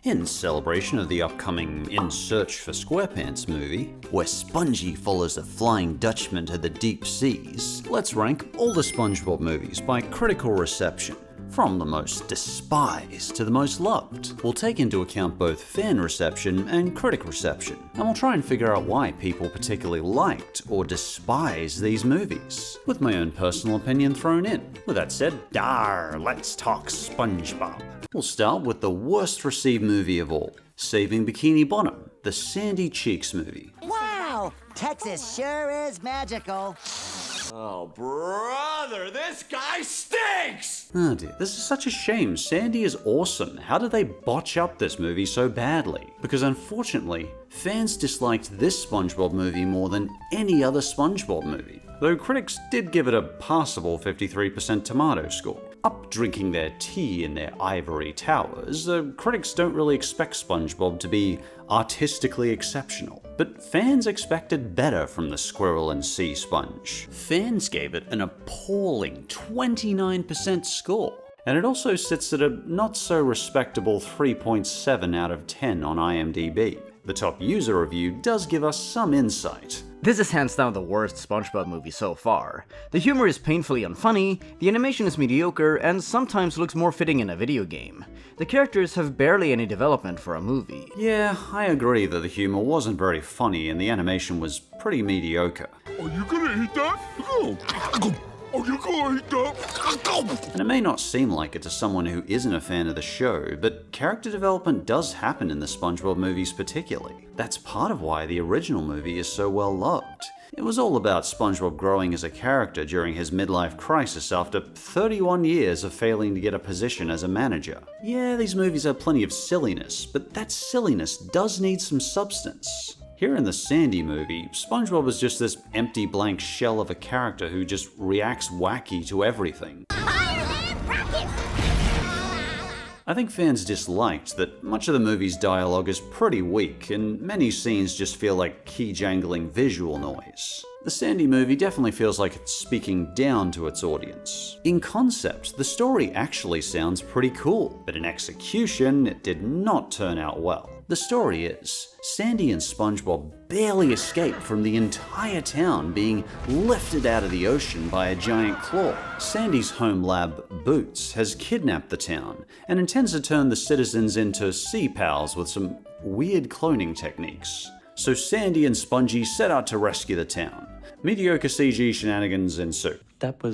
In celebration of the upcoming In Search for SquarePants movie, where Spongy follows a Flying Dutchman to the deep seas, let's rank all the SpongeBob movies by critical reception, from the most despised to the most loved. We'll take into account both fan reception and critic reception, and we'll try and figure out why people particularly liked or despise these movies, with my own personal opinion thrown in. With that said, let's talk SpongeBob. We'll start with the worst received movie of all, Saving Bikini Bottom, the Sandy Cheeks movie. Wow, Texas sure is magical. Oh, brother, this guy stinks! Oh dear, this is such a shame. Sandy is awesome. How did they botch up this movie so badly? Because unfortunately, fans disliked this SpongeBob movie more than any other SpongeBob movie, though critics did give it a passable 53% tomato score. Up drinking their tea in their ivory towers, the critics don't really expect SpongeBob to be artistically exceptional, but fans expected better from the Squirrel and Sea Sponge. Fans gave it an appalling 29% score, and it also sits at a not-so-respectable 3.7 out of 10 on IMDb. The top user review does give us some insight. This is hands down the worst SpongeBob movie so far. The humor is painfully unfunny, the animation is mediocre, and sometimes looks more fitting in a video game. The characters have barely any development for a movie. Yeah, I agree that the humor wasn't very funny and the animation was pretty mediocre. Are you gonna eat that? Are you gonna eat that? And it may not seem like it to someone who isn't a fan of the show, but character development does happen in the SpongeBob movies particularly. That's part of why the original movie is so well loved. It was all about SpongeBob growing as a character during his midlife crisis after 31 years of failing to get a position as a manager. Yeah, these movies have plenty of silliness, but that silliness does need some substance. Here in the Sandy movie, SpongeBob is just this empty blank shell of a character who just reacts wacky to everything. I think fans disliked that much of the movie's dialogue is pretty weak, and many scenes just feel like key-jangling visual noise. The Sandy movie definitely feels like it's speaking down to its audience. In concept, the story actually sounds pretty cool, but in execution, it did not turn out well. The story is, Sandy and SpongeBob barely escape from the entire town being lifted out of the ocean by a giant claw. Sandy's home lab, Boots, has kidnapped the town and intends to turn the citizens into sea pals with some weird cloning techniques. So Sandy and Spongy set out to rescue the town. Mediocre CG shenanigans ensue. That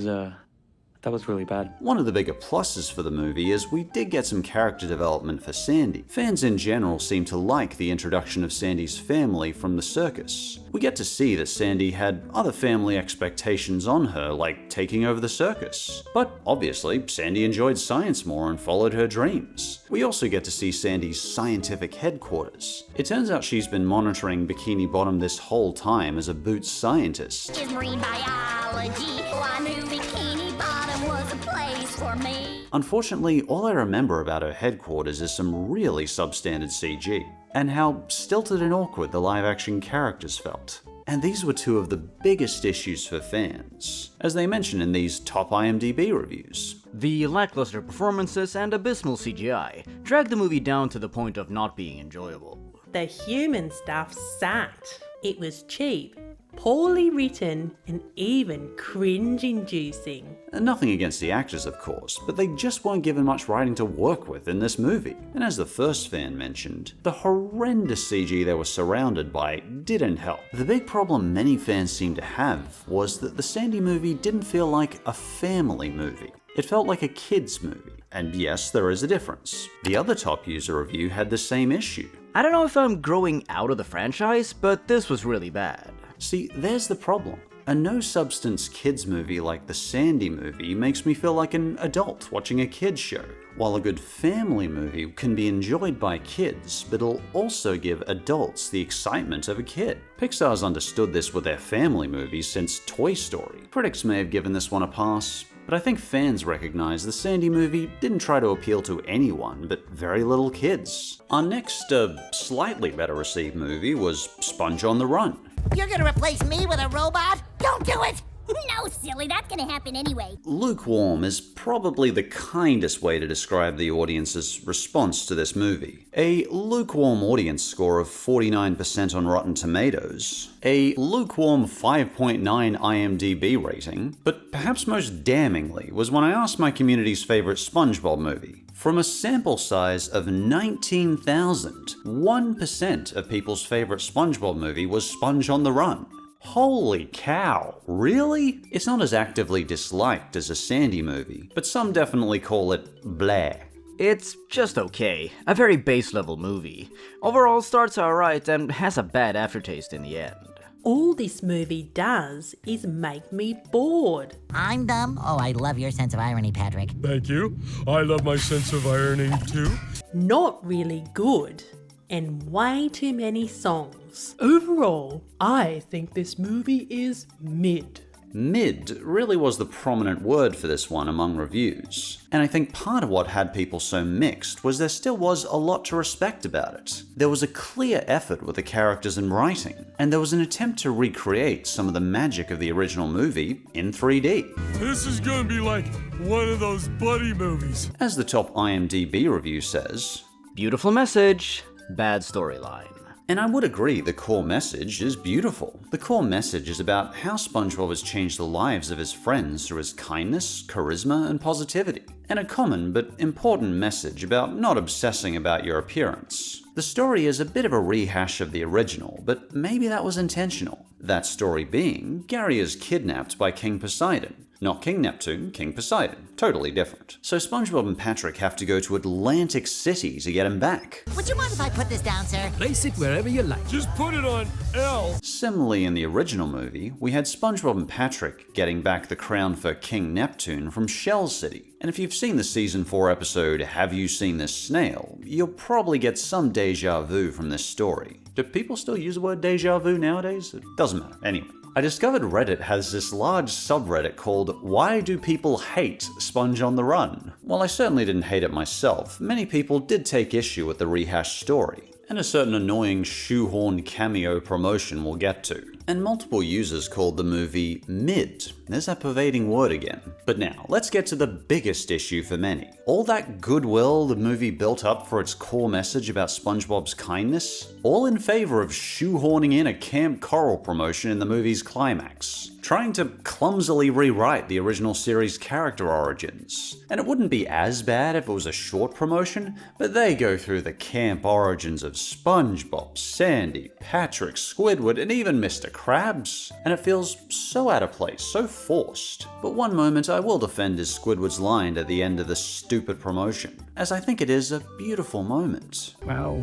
was really bad. One of the bigger pluses for the movie is we did get some character development for Sandy. Fans in general seem to like the introduction of Sandy's family from the circus. We get to see that Sandy had other family expectations on her, like taking over the circus. But obviously, Sandy enjoyed science more and followed her dreams. We also get to see Sandy's scientific headquarters. It turns out she's been monitoring Bikini Bottom this whole time as a Boots scientist. Is marine biology. I knew Bikini Bottom was a place for me. Unfortunately, all I remember about her headquarters is some really substandard CG, and how stilted and awkward the live-action characters felt. And these were two of the biggest issues for fans, as they mention in these top IMDb reviews. The lackluster performances and abysmal CGI drag the movie down to the point of not being enjoyable. The human stuff sucked. It was cheap, poorly written, and even cringe-inducing. And nothing against the actors, of course, but they just weren't given much writing to work with in this movie. And as the first fan mentioned, the horrendous CG they were surrounded by didn't help. The big problem many fans seemed to have was that the Sandy movie didn't feel like a family movie. It felt like a kid's movie. And yes, there is a difference. The other top user review had the same issue. I don't know if I'm growing out of the franchise, but this was really bad. See, there's the problem. A no-substance kids movie like the Sandy movie makes me feel like an adult watching a kids show, while a good family movie can be enjoyed by kids, but it'll also give adults the excitement of a kid. Pixar's understood this with their family movies since Toy Story. Critics may have given this one a pass, but I think fans recognize the Sandy movie didn't try to appeal to anyone but very little kids. Our next, slightly better received movie was Sponge on the Run. You're gonna replace me with a robot? Don't do it! No, silly, that's gonna happen anyway. Lukewarm is probably the kindest way to describe the audience's response to this movie. A lukewarm audience score of 49% on Rotten Tomatoes, a lukewarm 5.9 IMDb rating, but perhaps most damningly was when I asked my community's favorite SpongeBob movie. From a sample size of 19,000, 1% of people's favorite SpongeBob movie was Sponge on the Run. Holy cow, really? It's not as actively disliked as a Sandy movie, but some definitely call it bleh. It's just okay. A very base-level movie. Overall starts alright and has a bad aftertaste in the end. All this movie does is make me bored. I'm dumb. Oh, I love your sense of irony, Patrick. Thank you. I love my sense of irony too. Not really good, and way too many songs. Overall, I think this movie is mid. Mid really was the prominent word for this one among reviews. And I think part of what had people so mixed was there still was a lot to respect about it. There was a clear effort with the characters and writing, and there was an attempt to recreate some of the magic of the original movie in 3D. This is gonna be like one of those buddy movies. As the top IMDb review says, Beautiful message, bad storyline. and I would agree the core message is beautiful. The core message is about how SpongeBob has changed the lives of his friends through his kindness, charisma, and positivity, and a common but important message about not obsessing about your appearance. The story is a bit of a rehash of the original, but maybe that was intentional. That story being, Gary is kidnapped by King Poseidon. Not King Neptune, King Poseidon. Totally different. So SpongeBob and Patrick have to go to Atlantic City to get him back. Would you mind if I put this down, sir? Place it wherever you like. Just put it on L. Similarly, in the original movie, we had SpongeBob and Patrick getting back the crown for King Neptune from Shell City. And if you've seen the Season 4 episode, Have You Seen This Snail?, you'll probably get some deja vu from this story. Do people still use the word deja vu nowadays? It doesn't matter. Anyway. I discovered Reddit has this large subreddit called Why Do People Hate Sponge on the Run? While I certainly didn't hate it myself, many people did take issue with the rehashed story, and a certain annoying shoehorned cameo promotion we'll get to. And multiple users called the movie mid. There's that pervading word again. But now, let's get to the biggest issue for many. All that goodwill the movie built up for its core message about SpongeBob's kindness, all in favor of shoehorning in a Camp Coral promotion in the movie's climax, trying to clumsily rewrite the original series' character origins. And it wouldn't be as bad if it was a short promotion, but they go through the camp origins of SpongeBob, Sandy, Patrick, Squidward, and even Mr. Krabs. And it feels so out of place, so forced. But one moment I will defend is Squidward's line at the end of the stupid promotion, as I think it is a beautiful moment. Well,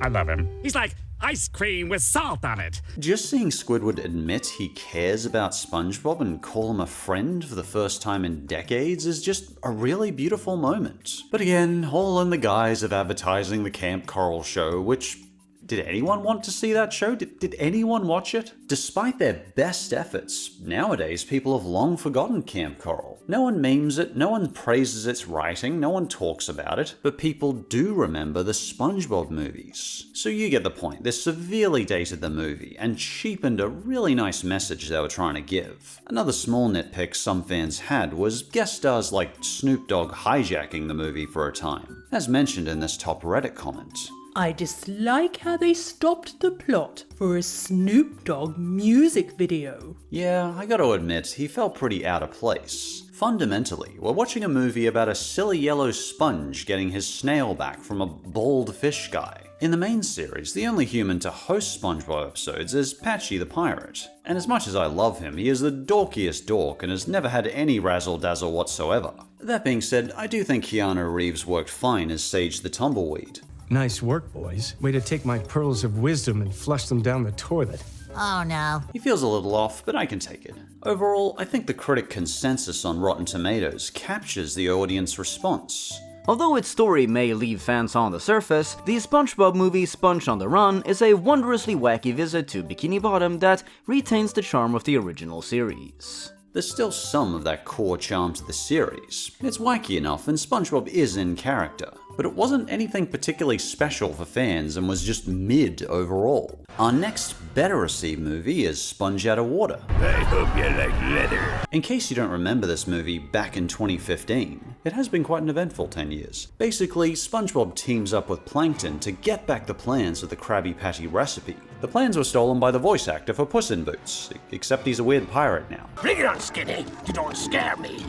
I love him. He's like ice cream with salt on it. Just seeing Squidward admit he cares about SpongeBob and call him a friend for the first time in decades is just a really beautiful moment. But again, all in the guise of advertising the Camp Coral show, which... did anyone want to see that show? Did anyone watch it? Despite their best efforts, nowadays people have long forgotten Camp Coral. No one memes it, no one praises its writing, no one talks about it, but people do remember the SpongeBob movies. So you get the point. This severely dated the movie and cheapened a really nice message they were trying to give. Another small nitpick some fans had was guest stars like Snoop Dogg hijacking the movie for a time, as mentioned in this top Reddit comment. I dislike how they stopped the plot for a Snoop Dogg music video. Yeah, I gotta admit, he felt pretty out of place. Fundamentally, we're watching a movie about a silly yellow sponge getting his snail back from a bald fish guy. In the main series, the only human to host SpongeBob episodes is Patchy the Pirate. And as much as I love him, he is the dorkiest dork and has never had any razzle-dazzle whatsoever. That being said, I do think Keanu Reeves worked fine as Sage the Tumbleweed. Nice work, boys. Way to take my pearls of wisdom and flush them down the toilet. Oh no. He feels a little off, but I can take it. Overall, I think the critic consensus on Rotten Tomatoes captures the audience response. Although its story may leave fans on the surface, the SpongeBob movie Sponge on the Run is a wondrously wacky visit to Bikini Bottom that retains the charm of the original series. There's still some of that core charm to the series. It's wacky enough, and SpongeBob is in character. but it wasn't anything particularly special for fans and was just mid overall. Our next better received movie is Sponge Out of Water. I hope you like leather. In case you don't remember this movie back in 2015, it has been quite an eventful 10 years. Basically, SpongeBob teams up with Plankton to get back the plans of the Krabby Patty recipe. The plans were stolen by the voice actor for Puss in Boots, except he's a weird pirate now. Bring it on, Skinny. You don't scare me.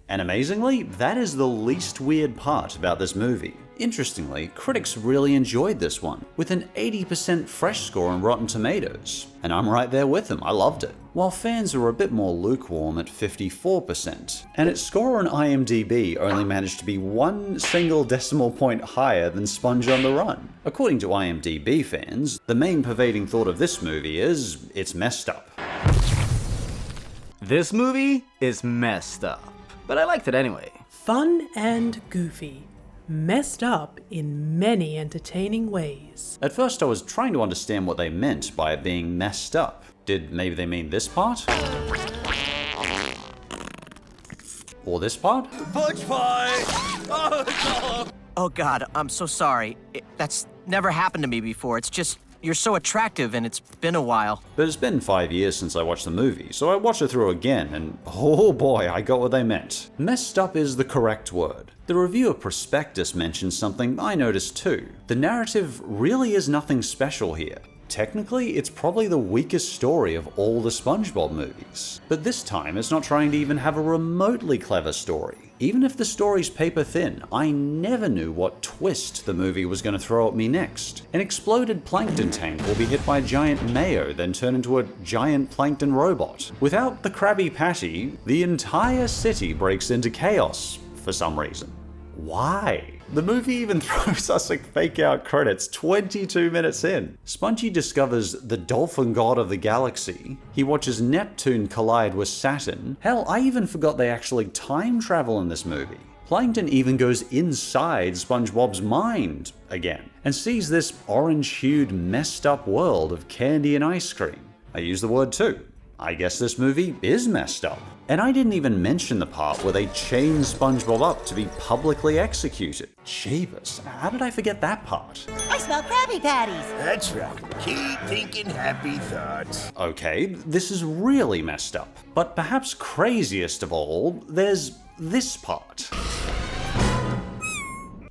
And amazingly, that is the least weird part about this movie. Interestingly, critics really enjoyed this one, with an 80% fresh score on Rotten Tomatoes. And I'm right there with them, I loved it. While fans were a bit more lukewarm at 54%. And its score on IMDb only managed to be 1 single decimal point higher than Sponge on the Run. According to IMDb fans, the main pervading thought of this movie is, it's messed up. This movie is messed up, but I liked it anyway. Fun and goofy. Messed up in many entertaining ways. At first I was trying to understand what they meant by it being messed up. Did maybe they mean this part? Or this part? Fudge pie! Oh God, I'm so sorry. That's never happened to me before. It's just, you're so attractive and it's been a while. But it's been 5 years since I watched the movie, so I watched it through again, and oh boy, I got what they meant. Messed up is the correct word. The reviewer prospectus mentions something I noticed too. The narrative really is nothing special here. Technically, it's probably the weakest story of all the SpongeBob movies. But this time, it's not trying to even have a remotely clever story. Even if the story's paper thin, I never knew what twist the movie was going to throw at me next. An exploded plankton tank will be hit by a giant mayo, then turn into a giant plankton robot. Without the Krabby Patty, the entire city breaks into chaos for some reason. Why? The movie even throws us like fake out credits 22 minutes in. Spongy discovers the dolphin god of the galaxy. He watches Neptune collide with Saturn. Hell, I even forgot they actually time travel in this movie. Plankton even goes inside SpongeBob's mind again and sees this orange-hued messed up world of candy and ice cream. I use the word too. I guess this movie is messed up. And I didn't even mention the part where they chain SpongeBob up to be publicly executed. Jeebus, how did I forget that part? I smell Krabby Patties. That's right. Keep thinking happy thoughts. Okay, this is really messed up. But perhaps craziest of all, there's this part.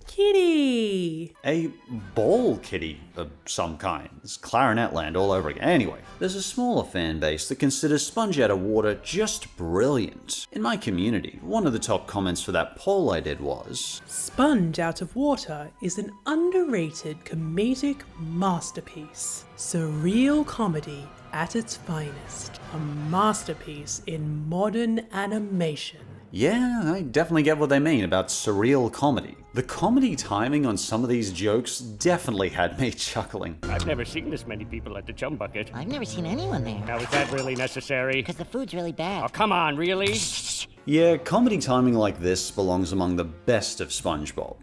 Kitty! A ball kitty of some kind. It's Clarinet Land all over again. Anyway, there's a smaller fan base that considers Sponge Out of Water just brilliant. In my community, one of the top comments for that poll I did was, Sponge Out of Water is an underrated comedic masterpiece. Surreal comedy at its finest. A masterpiece in modern animation. yeah, I definitely get what they mean about surreal comedy. The comedy timing on some of these jokes definitely had me chuckling. I've never seen this many people at the Chum Bucket. I've never seen anyone there. Now, is that really necessary? Because the food's really Oh, bad. come on, really? Yeah, comedy timing like this belongs among the best of SpongeBob.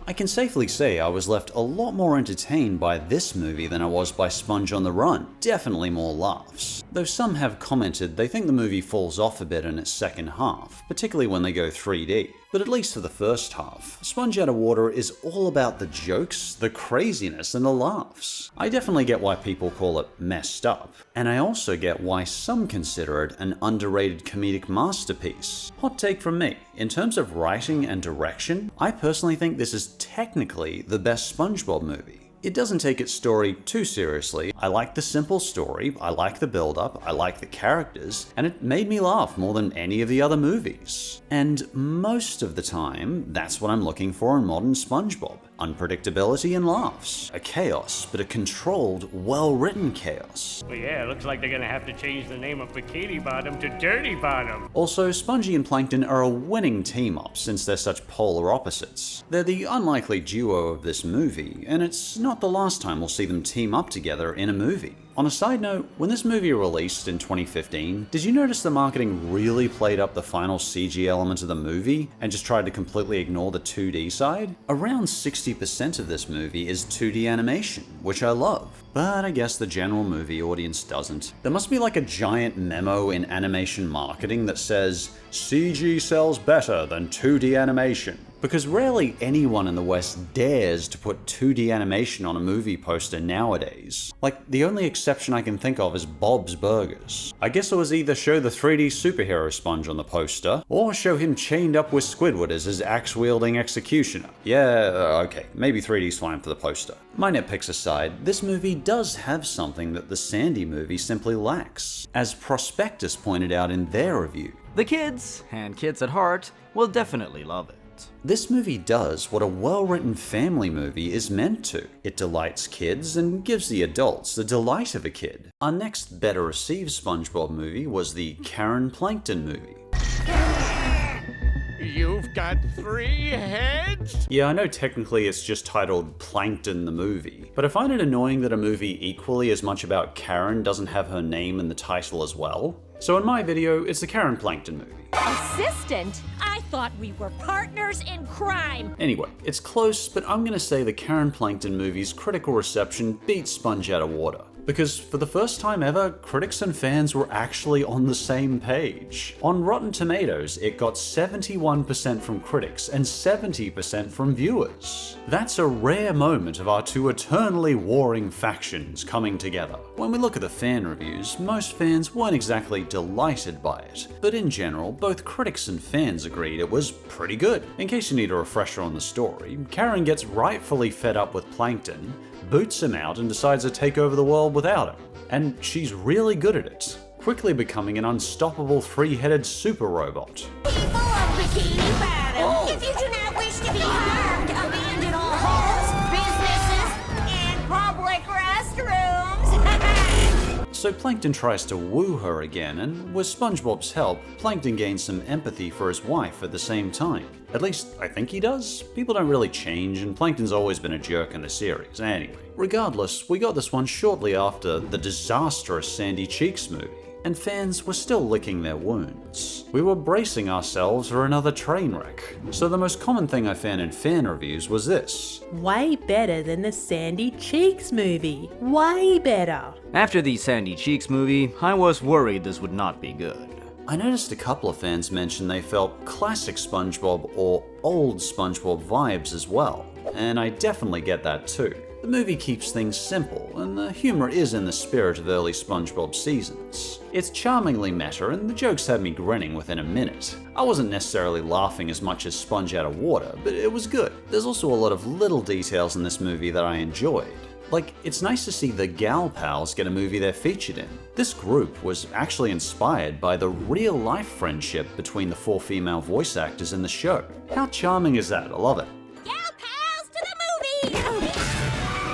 I can safely say I was left a lot more entertained by this movie than I was by Sponge on the Run. Definitely more laughs. Though some have commented they think the movie falls off a bit in its second half, particularly when they go 3D. But at least for the first half, Sponge Out of Water is all about the jokes, the craziness, and the laughs. I definitely get why people call it messed up, and I also get why some consider it an underrated comedic masterpiece. Hot take from me, in terms of writing and direction, I personally think this is technically the best SpongeBob movie. It doesn't take its story too seriously. I like the simple story, I like the build-up, I like the characters, and it made me laugh more than any of the other movies. And most of the time, that's what I'm looking for in modern SpongeBob. Unpredictability and laughs. A chaos, but a controlled, well-written chaos. Well, yeah, looks like they're gonna have to change the name of Bikini Bottom to Dirty Bottom. Also, Spongy and Plankton are a winning team-up since they're such polar opposites. They're the unlikely duo of this movie, and it's not the last time we'll see them team up together in a movie. On a side note, when this movie released in 2015, did you notice the marketing really played up the final CG element of the movie and just tried to completely ignore the 2D side? Around 60% of this movie is 2D animation, which I love. But I guess the general movie audience doesn't. There must be like a giant memo in animation marketing that says, CG sells better than 2D animation. Because rarely anyone in the West dares to put 2D animation on a movie poster nowadays. Like, the only exception I can think of is Bob's Burgers. I guess it was either show the 3D superhero Sponge on the poster, or show him chained up with Squidward as his axe-wielding executioner. Yeah, okay, maybe 3D's fine for the poster. My nitpicks aside, this movie does have something that the Sandy movie simply lacks, as Prospectus pointed out in their review. The kids, and kids at heart, will definitely love it. This movie does what a well-written family movie is meant to. It delights kids and gives the adults the delight of a kid. Our next better received SpongeBob movie was the Karen Plankton movie. You've got 3 heads? Yeah, I know technically it's just titled Plankton the Movie, but I find it annoying that a movie equally as much about Karen doesn't have her name in the title as well. So in my video, it's the Karen Plankton movie. Assistant? I thought we were partners in crime. Anyway, it's close, but I'm gonna say the Karen Plankton movie's critical reception beats Sponge Out of Water. Because for the first time ever, critics and fans were actually on the same page. On Rotten Tomatoes, it got 71% from critics and 70% from viewers. That's a rare moment of our two eternally warring factions coming together. When we look at the fan reviews, most fans weren't exactly delighted by it, but in general, both critics and fans agreed it was pretty good. In case you need a refresher on the story, Karen gets rightfully fed up with Plankton, boots him out and decides to take over the world without him. And she's really good at it, quickly becoming an unstoppable 3-headed super robot. People of Bikini Bottom, if you do not wish to be harmed, abandon all homes, businesses, and public restrooms. So Plankton tries to woo her again, and with SpongeBob's help, Plankton gains some empathy for his wife at the same time. At least, I think he does. People don't really change, and Plankton's always been a jerk in the series. Anyway, regardless, we got this one shortly after the disastrous Sandy Cheeks movie, and fans were still licking their wounds. We were bracing ourselves for another train wreck. So the most common thing I found in fan reviews was this. Way better than the Sandy Cheeks movie. Way better. After the Sandy Cheeks movie, I was worried this would not be good. I noticed a couple of fans mention they felt classic SpongeBob or old SpongeBob vibes as well, and I definitely get that too. The movie keeps things simple, and the humor is in the spirit of early SpongeBob seasons. It's charmingly meta, and the jokes had me grinning within a minute. I wasn't necessarily laughing as much as Sponge Out of Water, but it was good. There's also a lot of little details in this movie that I enjoyed. Like, it's nice to see the Gal Pals get a movie they're featured in. This group was actually inspired by the real-life friendship between the 4 female voice actors in the show. How charming is that? I love it. Gal Pals to the movie!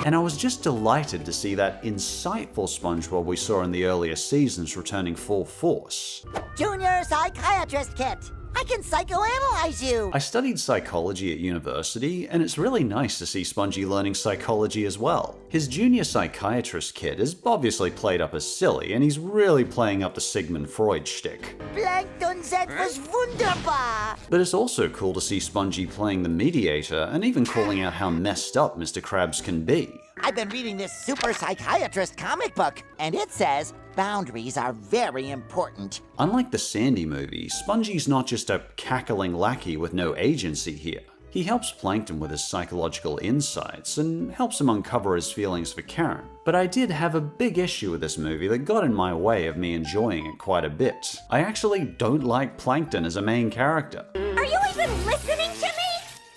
And I was just delighted to see that insightful SpongeBob we saw in the earlier seasons returning full force. Junior Psychiatrist Kit. I can psychoanalyze you! I studied psychology at university, and it's really nice to see Spongy learning psychology as well. His junior psychiatrist kid is obviously played up as silly, and he's really playing up the Sigmund Freud shtick. Plankton set was wunderbar! But it's also cool to see Spongy playing the mediator, and even calling out how messed up Mr. Krabs can be. I've been reading this super psychiatrist comic book, and it says boundaries are very important. Unlike the Sandy movie, Spongy's not just a cackling lackey with no agency here. He helps Plankton with his psychological insights and helps him uncover his feelings for Karen. But I did have a big issue with this movie that got in my way of me enjoying it quite a bit. I actually don't like Plankton as a main character. Are you even listening to me?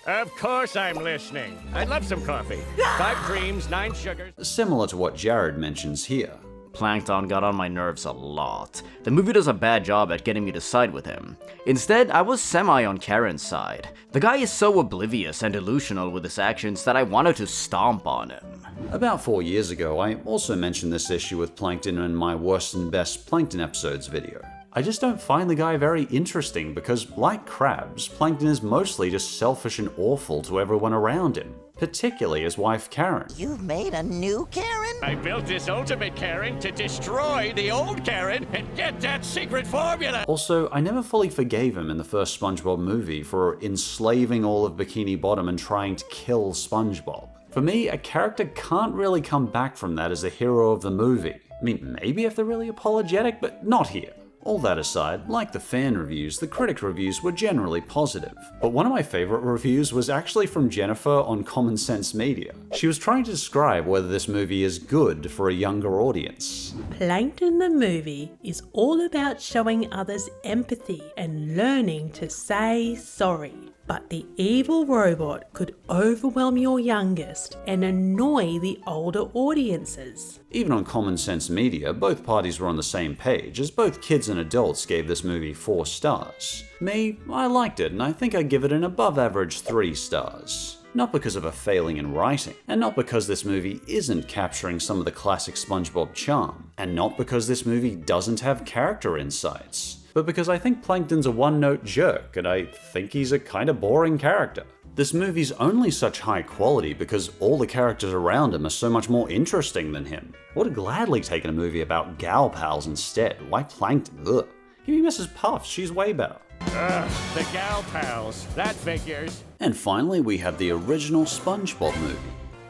Of course I'm listening. I'd love some coffee. 5 creams, 9 sugars. Similar to what Jared mentions here. Plankton got on my nerves a lot. The movie does a bad job at getting me to side with him. Instead, I was semi on Karen's side. The guy is so oblivious and delusional with his actions that I wanted to stomp on him. About 4 years ago, I also mentioned this issue with Plankton in my worst and best Plankton episodes video. I just don't find the guy very interesting because, like Krabs, Plankton is mostly just selfish and awful to everyone around him. particularly his wife Karen. You've made a new Karen? I built this ultimate Karen to destroy the old Karen and get that secret formula. Also, I never fully forgave him in the first SpongeBob movie for enslaving all of Bikini Bottom and trying to kill SpongeBob. For me, a character can't really come back from that as a hero of the movie. I mean, maybe if they're really apologetic, but not here. All that aside, like the fan reviews, the critic reviews were generally positive. But one of my favorite reviews was actually from Jennifer on Common Sense Media. She was trying to describe whether this movie is good for a younger audience. Plankton the movie is all about showing others empathy and learning to say sorry. But the evil robot could overwhelm your youngest and annoy the older audiences. Even on Common Sense Media, both parties were on the same page, as both kids and adults gave this movie 4 stars. Me, I liked it, and I think I'd give it an above average 3 stars. Not because of a failing in writing, and not because this movie isn't capturing some of the classic SpongeBob charm, and not because this movie doesn't have character insights, but because I think Plankton's a one-note jerk, and I think he's a kinda boring character. This movie's only such high quality because all the characters around him are so much more interesting than him. I would have gladly taken a movie about gal pals instead. Why Plankton? Ugh. Give me Mrs. Puffs, she's way better. Ugh, the gal pals. That figures. And finally, we have the original SpongeBob movie.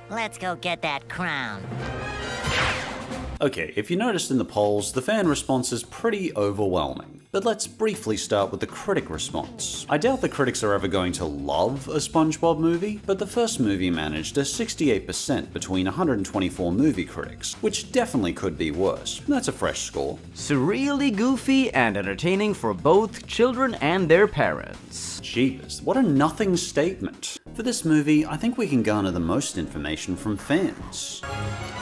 Let's go get that crown. Okay, if you noticed in the polls, the fan response is pretty overwhelming. But let's briefly start with the critic response. I doubt the critics are ever going to love a SpongeBob movie, but the first movie managed a 68% between 124 movie critics, which definitely could be worse. That's a fresh score. Surreally goofy and entertaining for both children and their parents. Jeepers, what a nothing statement. For this movie, I think we can garner the most information from fans.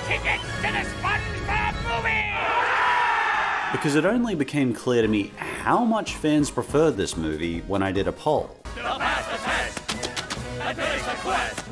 Tickets to the SpongeBob Movie! Because it only became clear to me how much fans preferred this movie when I did a poll. They'll pass the test and finish the quest.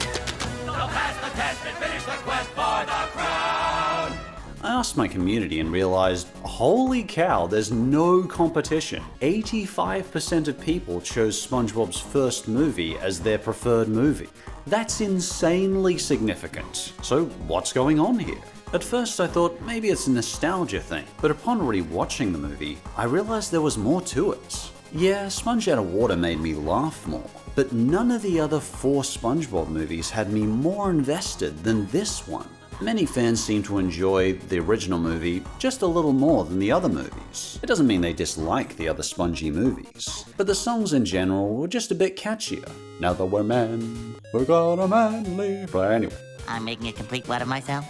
They'll pass the test and finish the quest for the crown. I asked my community and realized, holy cow, there's no competition. 85% of people chose SpongeBob's first movie as their preferred movie. That's insanely significant. So what's going on here? At first I thought maybe it's a nostalgia thing, but upon rewatching the movie, I realized there was more to it. Yeah, Sponge Out of Water made me laugh more, but none of the other 4 SpongeBob movies had me more invested than this one. Many fans seem to enjoy the original movie just a little more than the other movies. It doesn't mean they dislike the other Spongy movies, but the songs in general were just a bit catchier. Now that we're men, we're gonna manly. But anyway. I'm making a complete what of myself?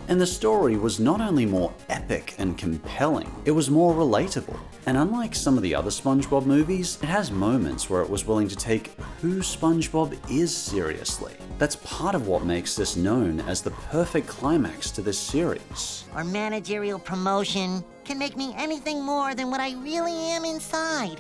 And the story was not only more epic and compelling, it was more relatable. And unlike some of the other SpongeBob movies, it has moments where it was willing to take who SpongeBob is seriously. That's part of what makes this known as the perfect climax to this series. Or managerial promotion can make me anything more than what I really am inside.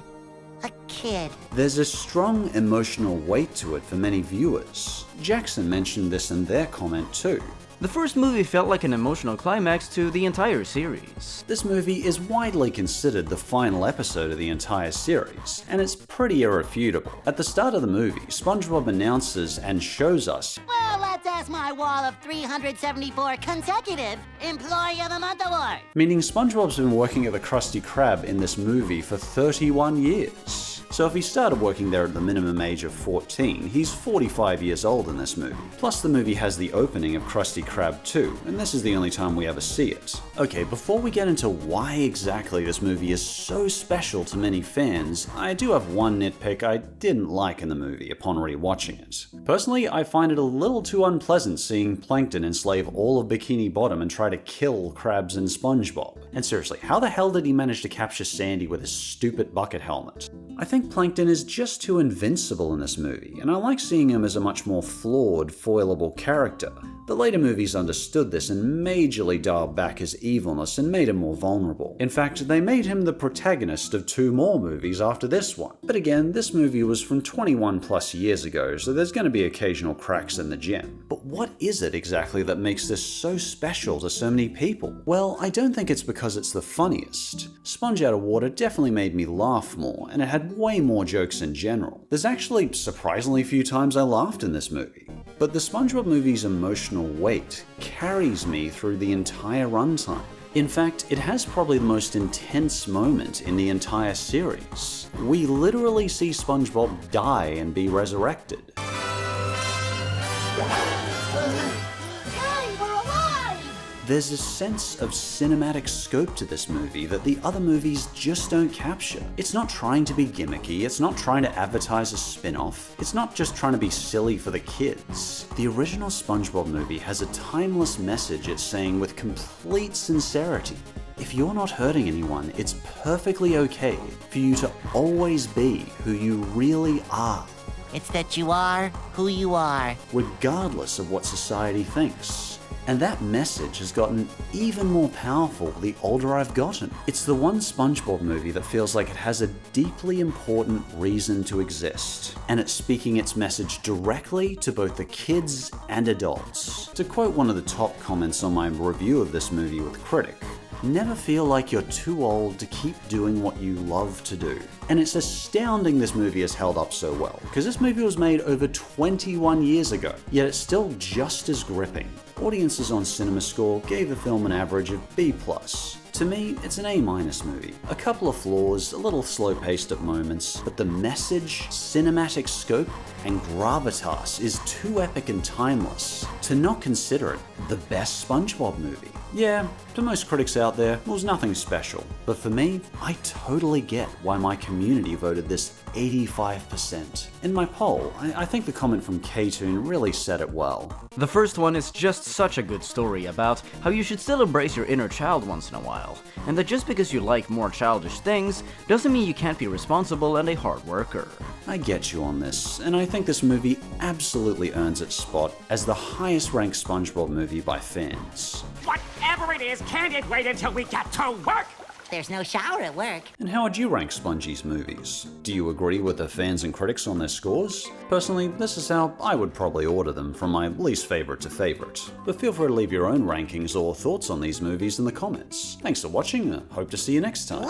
A kid. There's a strong emotional weight to it for many viewers. Jackson mentioned this in their comment too. The first movie felt like an emotional climax to the entire series. This movie is widely considered the final episode of the entire series, and it's pretty irrefutable. At the start of the movie, SpongeBob announces and shows us, Well, let's ask my wall of 374 consecutive Employee of the Month award. meaning SpongeBob's been working at the Krusty Krab in this movie for 31 years. So if he started working there at the minimum age of 14, he's 45 years old in this movie. Plus the movie has the opening of Krusty Krab 2, and this is the only time we ever see it. Okay, before we get into why exactly this movie is so special to many fans, I do have one nitpick I didn't like in the movie upon rewatching it. Personally, I find it a little too unpleasant seeing Plankton enslave all of Bikini Bottom and try to kill Krabs and SpongeBob. And seriously, how the hell did he manage to capture Sandy with his stupid bucket helmet? I think Plankton is just too invincible in this movie, and I like seeing him as a much more flawed, foilable character. The later movies understood this and majorly dialed back his evilness and made him more vulnerable. In fact, they made him the protagonist of 2 more movies after this one. But again, this movie was from 21 plus years ago, so there's going to be occasional cracks in the gem. But what is it exactly that makes this so special to so many people? Well, I don't think it's because it's the funniest. Sponge Out of Water definitely made me laugh more, and it had way more jokes in general. There's actually surprisingly few times I laughed in this movie. but the SpongeBob movie's emotional weight carries me through the entire runtime. In fact, it has probably the most intense moment in the entire series. We literally see SpongeBob die and be resurrected. There's a sense of cinematic scope to this movie that the other movies just don't capture. It's not trying to be gimmicky, it's not trying to advertise a spin-off, it's not just trying to be silly for the kids. The original SpongeBob movie has a timeless message it's saying with complete sincerity. If you're not hurting anyone, it's perfectly okay for you to always be who you really are. It's that you are who you are. Regardless of what society thinks. And that message has gotten even more powerful the older I've gotten. It's the one SpongeBob movie that feels like it has a deeply important reason to exist, and it's speaking its message directly to both the kids and adults. To quote one of the top comments on my review of this movie with Critic, "Never feel like you're too old to keep doing what you love to do." And it's astounding this movie has held up so well, because this movie was made over 21 years ago, yet it's still just as gripping. Audiences on CinemaScore gave the film an average of B+. To me, it's an A- movie. A couple of flaws, a little slow-paced at moments, but the message, cinematic scope, and gravitas is too epic and timeless to not consider it the best SpongeBob movie. Yeah, to most critics out there, it was nothing special, but for me, I totally get why my community voted this 85%. In my poll, I think the comment from K-Toon really said it well. The first one is just such a good story about how you should still embrace your inner child once in a while, and that just because you like more childish things doesn't mean you can't be responsible and a hard worker. I get you on this, and I think this movie absolutely earns its spot as the highest ranked SpongeBob movie by fans. Whatever it is, can't it wait until we get to work? There's no shower at work. And how would you rank Spongie's movies? Do you agree with the fans and critics on their scores? Personally, this is how I would probably order them from my least favorite to favorite. But feel free to leave your own rankings or thoughts on these movies in the comments. Thanks for watching, and hope to see you next time.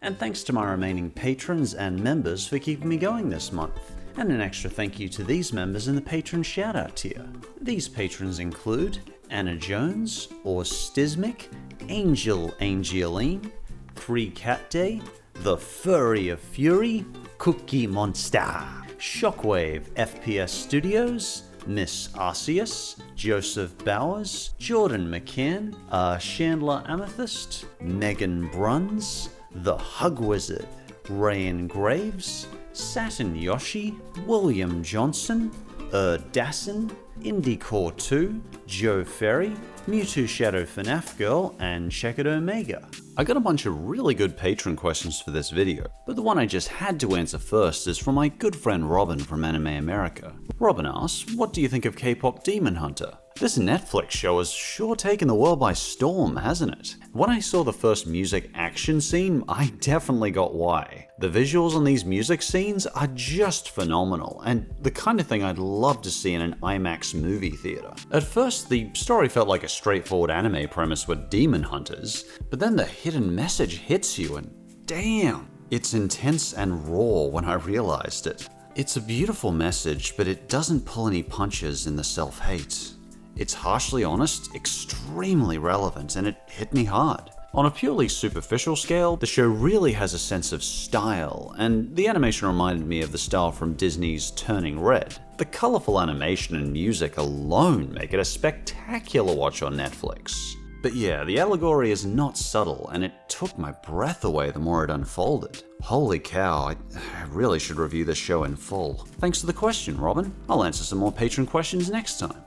And thanks to my remaining patrons and members for keeping me going this month. And an extra thank you to these members in the patron shoutout tier. These patrons include Anna Jones, or Stismic, Angel Angeline, 3 Cat Day, The Furry of Fury, Cookie Monster, Shockwave FPS Studios, Miss Arceus, Joseph Bowers, Jordan McCann, Chandler Amethyst, Megan Bruns, The Hug Wizard, Rayan Graves, Saturn Yoshi, William Johnson, Dassin, IndieCore 2, Joe Ferry, Mewtwo Shadow FNAF Girl, and Checkard Omega. I got a bunch of really good patron questions for this video, but the one I just had to answer first is from my good friend Robin from Anime America. Robin asks, what do you think of K-pop Demon Hunter? This Netflix show has sure taken the world by storm, hasn't it? When I saw the first music action scene, I definitely got why. The visuals on these music scenes are just phenomenal, and the kind of thing I'd love to see in an IMAX movie theater. At first, the story felt like a straightforward anime premise with demon hunters, but then the hidden message hits you and damn, it's intense and raw when I realized it. It's a beautiful message, but it doesn't pull any punches in the self-hate. It's harshly honest, extremely relevant, and it hit me hard. On a purely superficial scale, the show really has a sense of style, and the animation reminded me of the style from Disney's Turning Red. The colorful animation and music alone make it a spectacular watch on Netflix. But yeah, the allegory is not subtle, and it took my breath away the more it unfolded. Holy cow, I really should review this show in full. Thanks for the question, Robin. I'll answer some more patron questions next time.